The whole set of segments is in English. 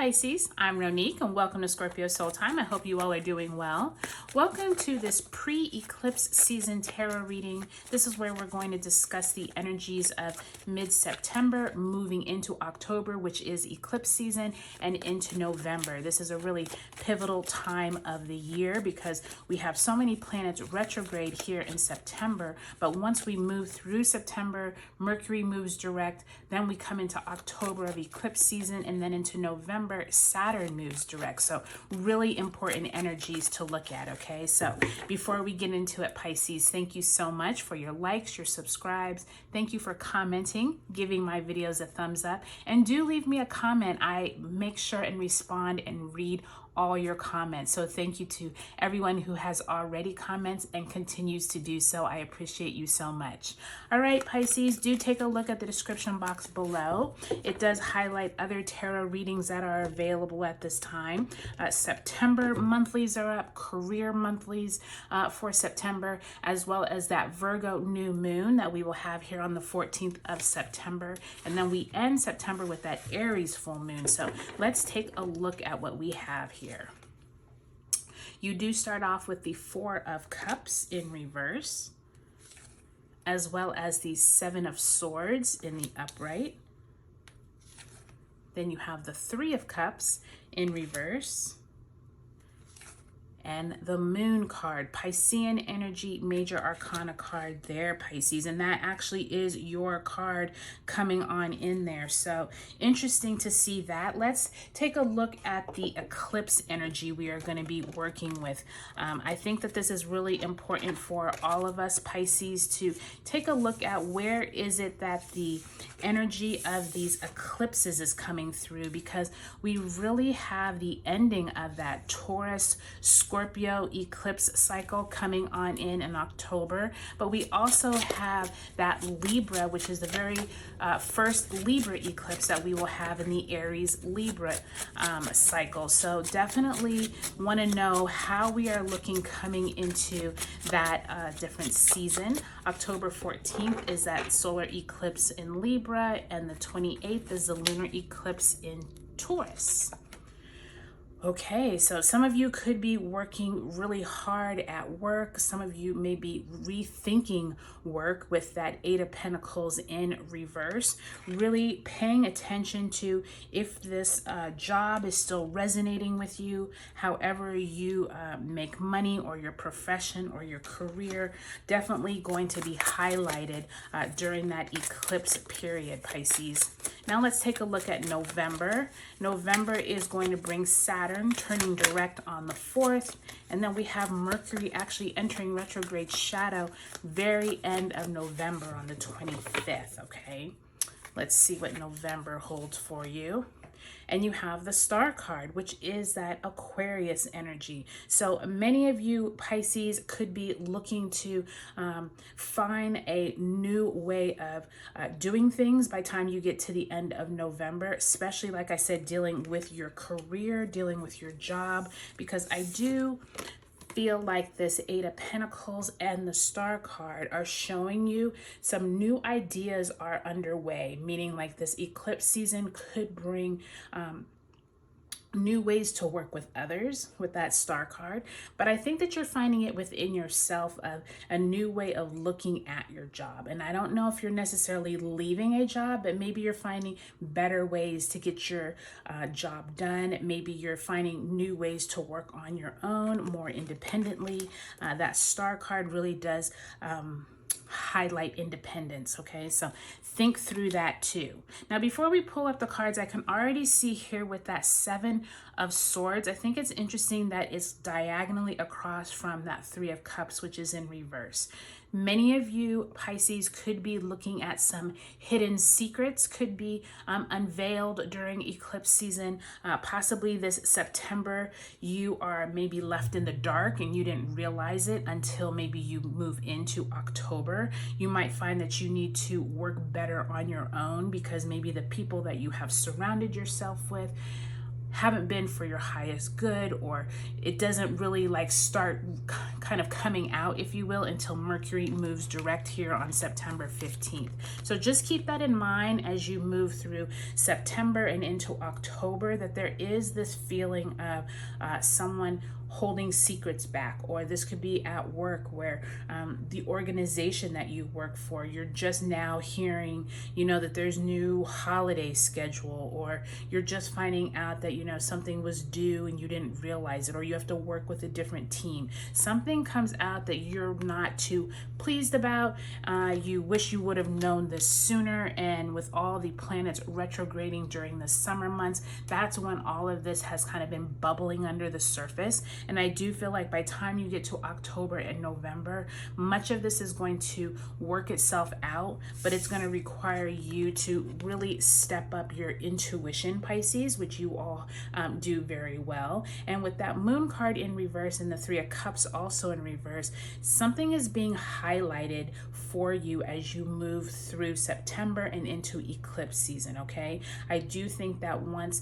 Pisces, I'm Ronique and welcome to Scorpio Soul Time. I hope you all are doing well. Welcome to this pre-eclipse season tarot reading. This is where we're going to discuss the energies of mid-September moving into October, which is eclipse season, and into November. This is a really pivotal time of the year because we have so many planets retrograde here in September, but once we move through September, Mercury moves direct, then we come into October of eclipse season, and then into November, Saturn moves direct. So really important energies to look at, okay? So before we get into it, Pisces, thank you so much for your likes, your subscribes. Thank you for commenting, giving my videos a thumbs up, and do leave me a comment. I make sure and respond and read all your comments. So thank you to everyone who has already commented and continues to do so. I appreciate you so much. All right, Pisces, do take a look at the description box below. It does highlight other tarot readings that are available at this time. September monthlies are up, career monthlies for September, as well as that Virgo New Moon that we will have here on the 14th of September. And then we end September with that Aries Full Moon. So let's take a look at what we have here. You do start off with the Four of Cups in reverse, as well as the Seven of Swords in the upright. Then you have the Three of Cups in reverse, and the Moon card, Piscean energy, major arcana card there, Pisces. And that actually is your card coming on in there. So interesting to see that. Let's take a look at the eclipse energy we are going to be working with. I think that this is really important for all of us, Pisces, to take a look at where is it that the energy of these eclipses is coming through, because we really have the ending of that Taurus, Scorpio eclipse cycle coming on in October, but we also have that Libra, which is the very first Libra eclipse that we will have in the Aries Libra cycle. So definitely want to know how we are looking coming into that different season. October 14th is that solar eclipse in Libra, and the 28th is the lunar eclipse in Taurus. Okay, so some of you could be working really hard at work. Some of you may be rethinking work with that Eight of Pentacles in reverse. Really paying attention to if this job is still resonating with you, however you make money, or your profession or your career, definitely going to be highlighted during that eclipse period, Pisces. Now let's take a look at November. November is going to bring Saturn turning direct on the 4th, and then we have Mercury actually entering retrograde shadow very end of November on the 25th, okay? Let's see what November holds for you. And you have the Star card, which is that Aquarius energy. So many of you, Pisces, could be looking to find a new way of doing things by the time you get to the end of November, especially, like I said, dealing with your career, dealing with your job, because I do feel like this Eight of Pentacles and the Star card are showing you some new ideas are underway, meaning like this eclipse season could bring new ways to work with others with that Star card. But I think that you're finding it within yourself of a new way of looking at your job. And I don't know if you're necessarily leaving a job, but maybe you're finding better ways to get your job done. Maybe you're finding new ways to work on your own, more independently. That Star card really does highlight independence, okay? So think through that too. Now, before we pull up the cards, I can already see here with that Seven of Swords, I think it's interesting that it's diagonally across from that Three of Cups, which is in reverse. Many of you, Pisces, could be looking at some hidden secrets, could be unveiled during eclipse season. Possibly this September, you are maybe left in the dark and you didn't realize it until maybe you move into October. You might find that you need to work better on your own because maybe the people that you have surrounded yourself with haven't been for your highest good, or it doesn't really like start kind of coming out, if you will, until Mercury moves direct here on September 15th. So just keep that in mind as you move through September and into October, that there is this feeling of someone holding secrets back, or this could be at work where the organization that you work for, you're just now hearing, that there's new holiday schedule, or you're just finding out that, something was due and you didn't realize it, or you have to work with a different team. Something comes out that you're not too pleased about. You wish you would have known this sooner, and with all the planets retrograding during the summer months, that's when all of this has kind of been bubbling under the surface. And I do feel like by the time you get to October and November, much of this is going to work itself out, but it's going to require you to really step up your intuition, Pisces, which you all do very well. And with that Moon card in reverse and the Three of Cups also in reverse, something is being highlighted for you as you move through September and into eclipse season, okay? I do think that once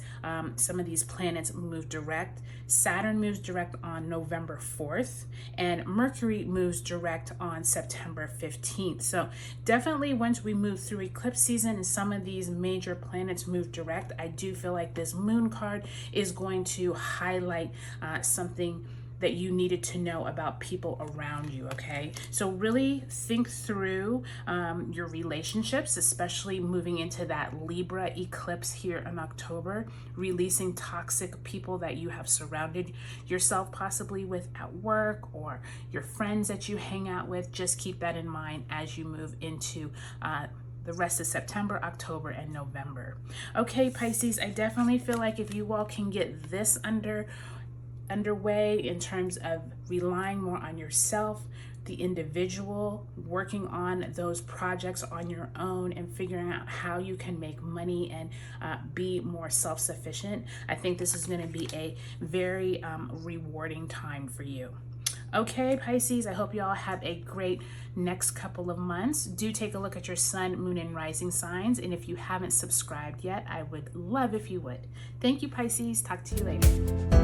some of these planets move direct, Saturn moves direct on November 4th, and Mercury moves direct on September 15th. So definitely once we move through eclipse season and some of these major planets move direct, I do feel like this Moon card is going to highlight something that you needed to know about people around you, okay? So really think through your relationships, especially moving into that Libra eclipse here in October, releasing toxic people that you have surrounded yourself possibly with at work, or your friends that you hang out with. Just keep that in mind as you move into the rest of September, October, and November. Okay, Pisces, I definitely feel like if you all can get this underway in terms of relying more on yourself, the individual, working on those projects on your own and figuring out how you can make money and be more self-sufficient, I think this is going to be a very rewarding time for you. Okay, Pisces, I hope you all have a great next couple of months. Do take a look at your sun, moon, and rising signs. And if you haven't subscribed yet, I would love if you would. Thank you, Pisces. Talk to you later.